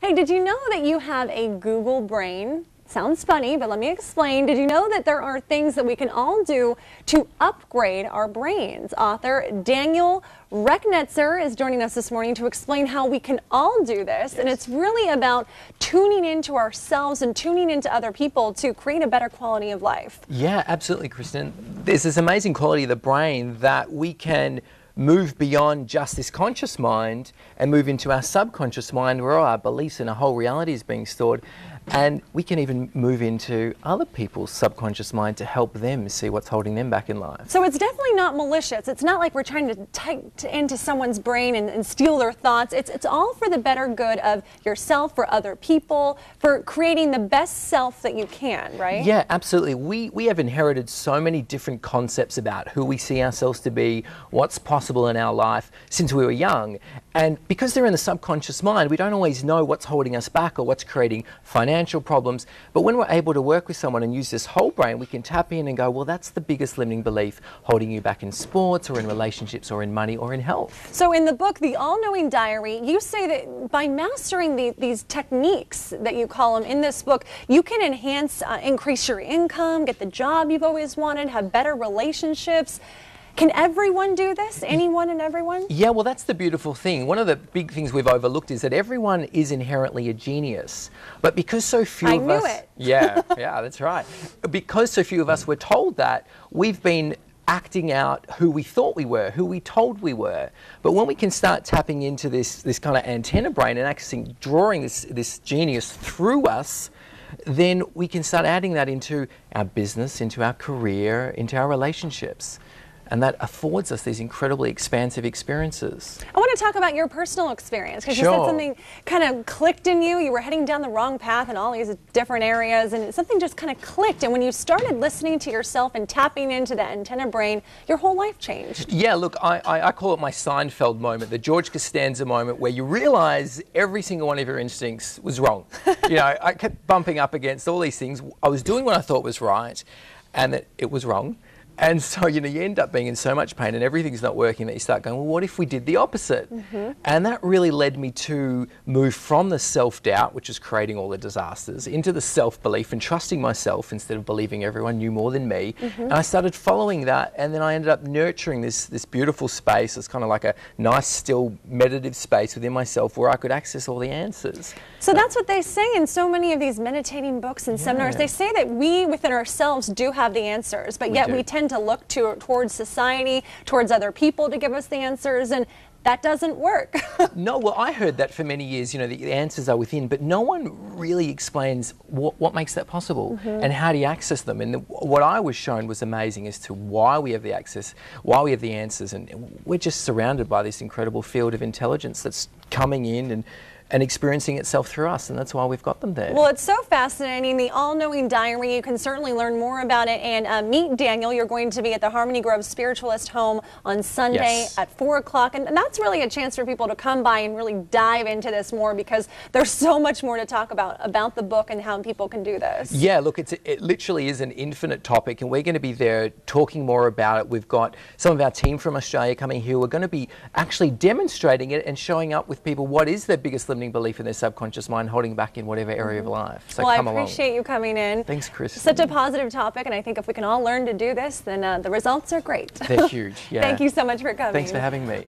Hey, did you know that you have a Google brain? Sounds funny, but let me explain. Did you know that there are things that we can all do to upgrade our brains? Author Daniel Rechnitzer is joining us this morning to explain how we can all do this. Yes. And it's really about tuning into ourselves and tuning into other people to create a better quality of life. Yeah, absolutely, Kristen. There's this amazing quality of the brain that we can move beyond just this conscious mind and move into our subconscious mind where all our beliefs and our whole reality is being stored. And we can even move into other people's subconscious mind to help them see what's holding them back in life. So it's definitely not malicious. It's not like we're trying to type into someone's brain and steal their thoughts. It's all for the better good of yourself, for other people, for creating the best self that you can, right? Yeah, absolutely. We have inherited so many different concepts about who we see ourselves to be, what's possible in our life since we were young. And because they're in the subconscious mind, we don't always know what's holding us back or what's creating financial problems. But when we're able to work with someone and use this whole brain, we can tap in and go, well, that's the biggest limiting belief holding you back in sports or in relationships or in money or in health. So in the book, The All-Knowing Diary, you say that by mastering these techniques that you call them in this book, you can enhance, increase your income, get the job you've always wanted, have better relationships. Can everyone do this? Anyone and everyone? Yeah, well, that's the beautiful thing. One of the big things we've overlooked is that everyone is inherently a genius. But because so few of us... I knew it. Yeah, that's right. Because so few of us were told that, we've been acting out who we thought we were, who we told we were. But when we can start tapping into this kind of antenna brain and actually drawing this genius through us, then we can start adding that into our business, into our career, into our relationships. And that affords us these incredibly expansive experiences. I want to talk about your personal experience, because Sure. you said something kind of clicked in you. You were heading down the wrong path in all these different areas, and something just kind of clicked. And when you started listening to yourself and tapping into that antenna brain, your whole life changed. Yeah, look, I call it my Seinfeld moment, the George Costanza moment, where you realize every single one of your instincts was wrong. You know, I kept bumping up against all these things. I was doing what I thought was right, and that it was wrong. And so, you know, you end up being in so much pain and everything's not working that you start going, well, what if we did the opposite? And that really led me to move from the self-doubt, which is creating all the disasters, into the self-belief and trusting myself instead of believing everyone knew more than me. And I started following that, and then I ended up nurturing this beautiful space. It's kind of like a nice, still, meditative space within myself where I could access all the answers. So that's what they say in so many of these meditating books and seminars. They say that we within ourselves do have the answers, but yet we tend to look towards society, towards other people to give us the answers, and that doesn't work. No, well, I heard that for many years, you know, the answers are within, but no one really explains what makes that possible and how do you access them. And what I was shown was amazing as to why we have the access, why we have the answers, and we're just surrounded by this incredible field of intelligence that's coming in and experiencing itself through us, and that's why we've got them there. Well, it's so fascinating, The All-Knowing Diary. You can certainly learn more about it and meet Daniel. You're going to be at the Harmony Grove Spiritualist Home on Sunday at 4 o'clock, and that's really a chance for people to come by and really dive into this more, because there's so much more to talk about the book and how people can do this. Yeah, look, it literally is an infinite topic, and we're going to be there talking more about it. We've got some of our team from Australia coming here. We're going to be actually demonstrating it and showing up with people what is their biggest limiting belief in their subconscious mind holding back in whatever area of life. So well, come I appreciate you coming in. Thanks, Chris. Such a positive topic, and I think if we can all learn to do this, then the results are great. They're huge. Yeah. Thank you so much for coming. Thanks for having me.